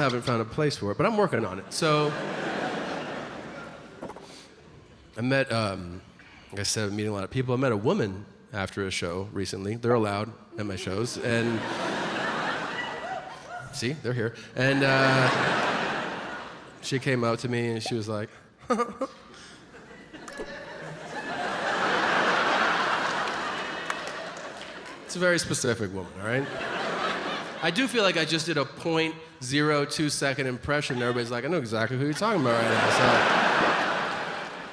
haven't found a place for it, but I'm working on it. So I met, like I said, I'm meeting a lot of people. I met a woman after a show recently. They're allowed at my shows. And see, they're here. And she came up to me and she was like, it's a very specific woman, all right? I do feel like I just did a 0.02 second impression. Everybody's like, I know exactly who you're talking about right now. So,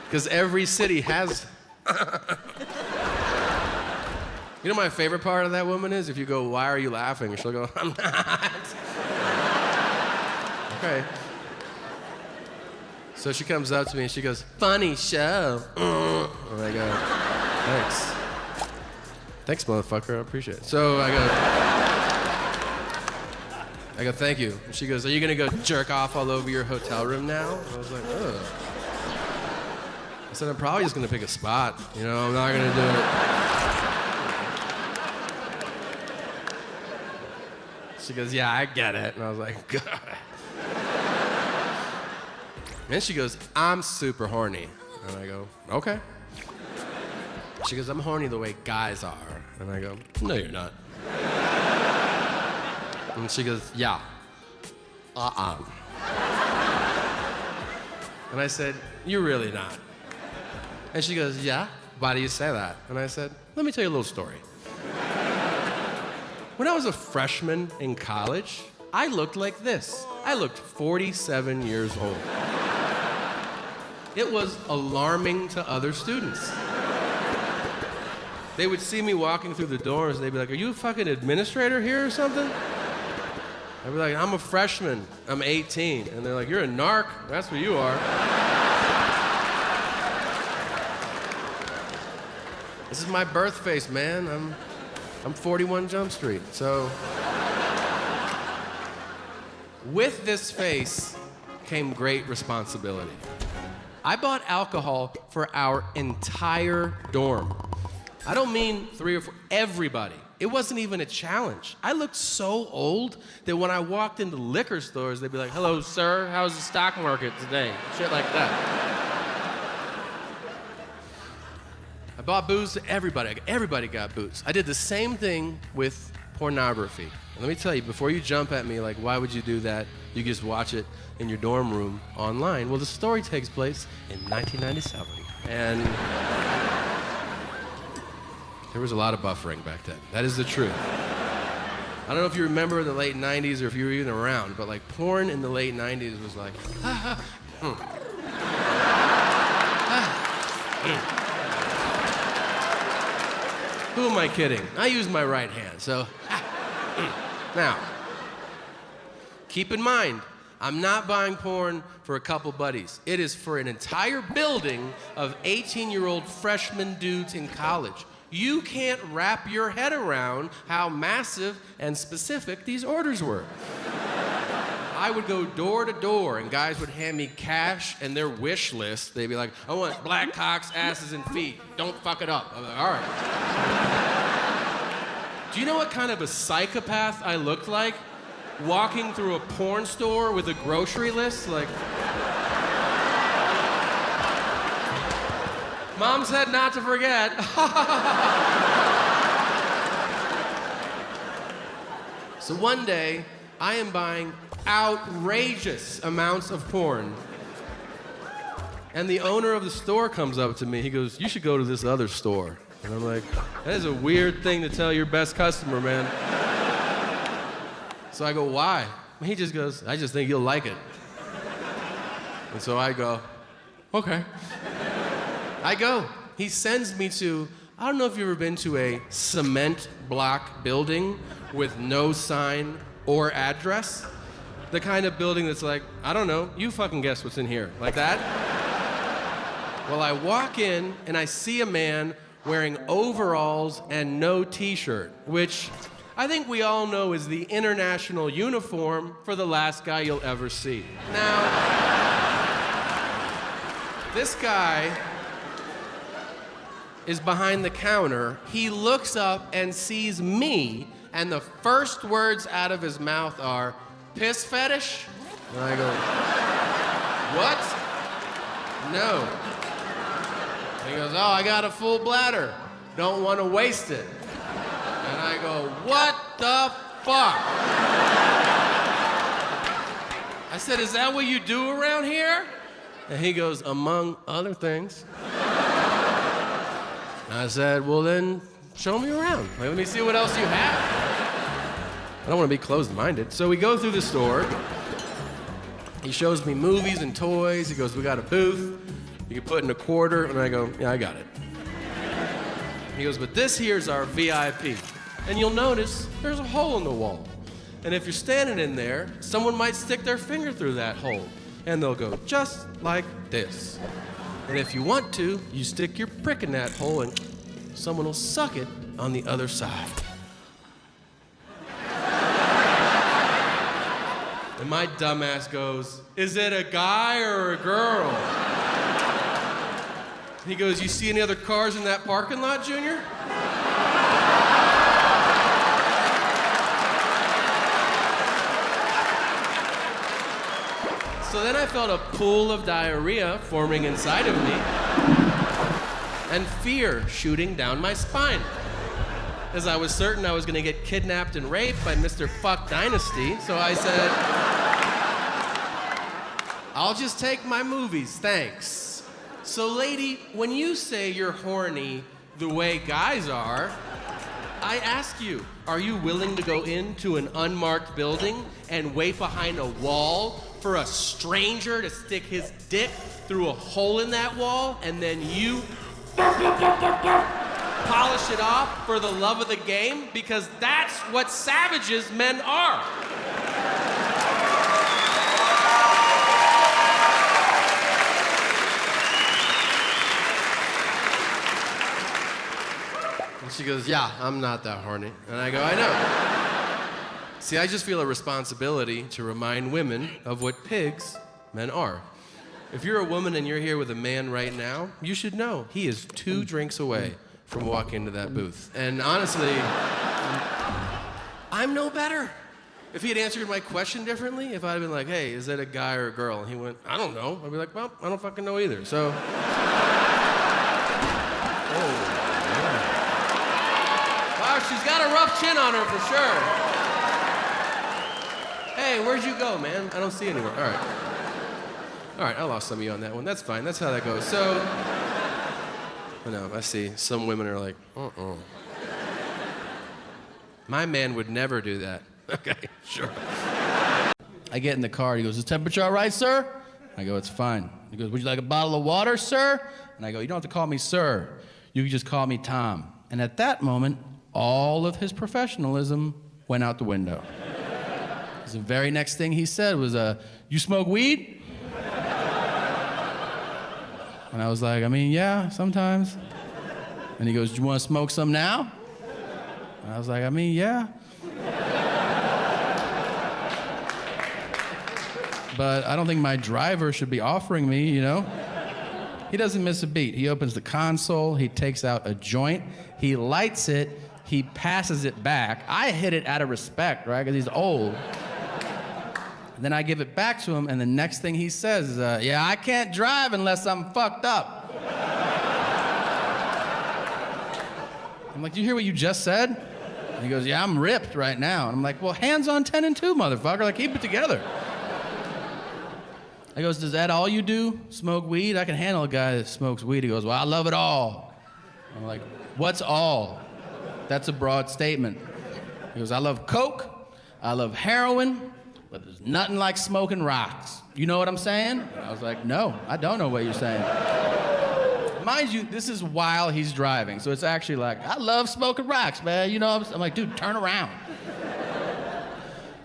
because every city has. You know my favorite part of that woman is if you go, why are you laughing? She'll go, I'm not. Okay. So she comes up to me and she goes, funny show. And I go, thanks. Thanks, motherfucker, I appreciate it. So I go, thank you. And she goes, are you gonna go jerk off all over your hotel room now? And I was like, ugh. I said, I'm probably just gonna pick a spot. You know, I'm not gonna do it. She goes, yeah, I get it. And I was like, God. And she goes, I'm super horny. And I go, okay. She goes, I'm horny the way guys are. And I go, no, you're not. And she goes, yeah. And I said, you're really not. And she goes, yeah? Why do you say that? And I said, let me tell you a little story. When I was a freshman in college, I looked like this. I looked 47 years old. It was alarming to other students. They would see me walking through the doors and they'd be like, are you a fucking administrator here or something? I'd be like, I'm a freshman, I'm 18. And they're like, you're a narc, that's what you are. This is my birth face, man. I'm 41 Jump Street. So, with this face came great responsibility. I bought alcohol for our entire dorm. I don't mean 3 or 4, everybody. It wasn't even a challenge. I looked so old that when I walked into liquor stores, they'd be like, hello, sir, how's the stock market today? Shit like that. I bought booze to everybody. Everybody got booze. I did the same thing with pornography. And let me tell you, before you jump at me like, why would you do that? You just watch it in your dorm room online. Well, the story takes place in 1997. And there was a lot of buffering back then. That is the truth. I don't know if you remember the late 90s or if you were even around, but like porn in the late 90s was like, Who am I kidding? I use my right hand, so. Now, keep in mind, I'm not buying porn for a couple buddies. It is for an entire building of 18-year-old freshman dudes in college. You can't wrap your head around how massive and specific these orders were. I would go door to door, and guys would hand me cash and their wish list. They'd be like, I want black cocks, asses, and feet. Don't fuck it up. I'm like, all right. Do you know what kind of a psychopath I looked like? Walking through a porn store with a grocery list, like... Mom said not to forget. So one day, I am buying outrageous amounts of porn. And the owner of the store comes up to me. He goes, you should go to this other store. And I'm like, that is a weird thing to tell your best customer, man. So I go, why? He just goes, I just think you'll like it. And so I go, okay. I go. He sends me to, I don't know if you've ever been to a cement block building with no sign or address. The kind of building that's like, I don't know, you fucking guess what's in here. Like that? Well, I walk in and I see a man wearing overalls and no t-shirt, which I think we all know is the international uniform for the last guy you'll ever see. Now, this guy is behind the counter. He looks up and sees me, and the first words out of his mouth are, piss fetish? And I go, what? No. And he goes, oh, I got a full bladder. Don't want to waste it. And I go, what the fuck? I said, is that what you do around here? And he goes, among other things. And I said, well then, show me around. Like, let me see what else you have. I don't want to be closed-minded. So we go through the store. He shows me movies and toys. He goes, we got a booth. You can put in a quarter. And I go, yeah, I got it. He goes, but this here's our VIP. And you'll notice there's a hole in the wall. And if you're standing in there, someone might stick their finger through that hole. And they'll go just like this. And if you want to, you stick your prick in that hole and someone will suck it on the other side. And my dumbass goes, is it a guy or a girl? He goes, you see any other cars in that parking lot, Junior? So then I felt a pool of diarrhea forming inside of me and fear shooting down my spine, as I was certain I was gonna get kidnapped and raped by Mr. Fuck Dynasty. So I said, I'll just take my movies, thanks. So lady, when you say you're horny the way guys are, I ask you, are you willing to go into an unmarked building and wait behind a wall for a stranger to stick his dick through a hole in that wall and then you polish it off for the love of the game? Because that's what savages men are. And she goes, yeah, I'm not that horny. And I go, I know. See, I just feel a responsibility to remind women of what pigs men are. If you're a woman and you're here with a man right now, you should know he is 2 drinks away from walking into that booth. And honestly, I'm no better. If he had answered my question differently, if I'd have been like, hey, is that a guy or a girl? And he went, I don't know. I'd be like, well, I don't fucking know either. So. Oh, yeah. Wow, she's got a rough chin on her for sure. Hey, where'd you go, man? I don't see you anywhere. All right, I lost some of you on that one. That's fine, that's how that goes. So, I know, I see some women are like, My man would never do that. Okay, sure. I get in the car, he goes, is the temperature all right, sir? I go, it's fine. He goes, would you like a bottle of water, sir? And I go, you don't have to call me sir. You can just call me Tom. And at that moment, all of his professionalism went out the window. The very next thing he said was, you smoke weed? And I was like, I mean, yeah, sometimes. And he goes, do you want to smoke some now? And I was like, I mean, yeah. But I don't think my driver should be offering me, you know? He doesn't miss a beat. He opens the console, he takes out a joint, he lights it, he passes it back. I hit it out of respect, right, because he's old. Then I give it back to him, and the next thing he says is, yeah, I can't drive unless I'm fucked up. I'm like, do you hear what you just said? And he goes, yeah, I'm ripped right now. And I'm like, well, hands on 10 and 2, motherfucker. Like, keep it together. I goes, is that all you do? Smoke weed? I can handle a guy that smokes weed. He goes, well, I love it all. I'm like, what's all? That's a broad statement. He goes, I love coke, I love heroin, but there's nothing like smoking rocks. You know what I'm saying? I was like, no, I don't know what you're saying. Mind you, this is while he's driving, so it's actually like, I love smoking rocks, man. You know, I'm like, dude, turn around.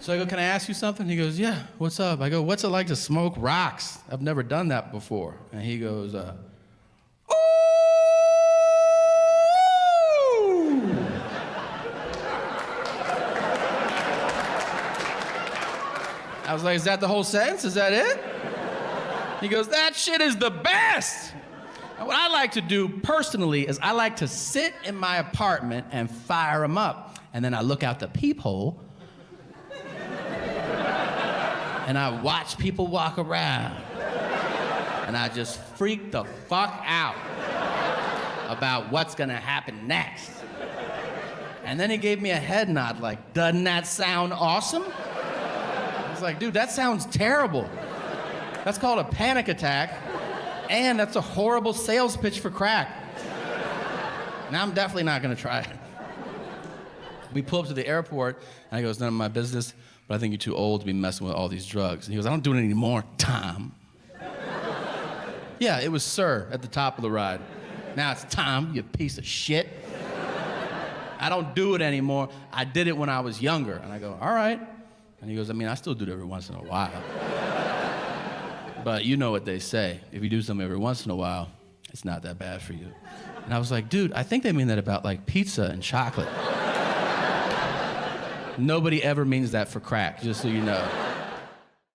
So I go, can I ask you something? He goes, yeah, what's up? I go, what's it like to smoke rocks? I've never done that before. And he goes, ooh! I was like, is that the whole sentence? Is that it? He goes, that shit is the best. And what I like to do personally is I like to sit in my apartment and fire them up. And then I look out the peephole. And I watch people walk around. And I just freak the fuck out about what's gonna happen next. And then he gave me a head nod like, doesn't that sound awesome? I was like, dude, that sounds terrible. That's called a panic attack, and that's a horrible sales pitch for crack. Now I'm definitely not gonna try it. We pull up to the airport, and he goes, none of my business, but I think you're too old to be messing with all these drugs. And he goes, I don't do it anymore, Tom. Yeah, it was sir at the top of the ride. Now it's Tom, you piece of shit. I don't do it anymore. I did it when I was younger. And I go, all right. And he goes, I mean, I still do it every once in a while. But you know what they say. If you do something every once in a while, it's not that bad for you. And I was like, dude, I think they mean that about like pizza and chocolate. Nobody ever means that for crack, just so you know.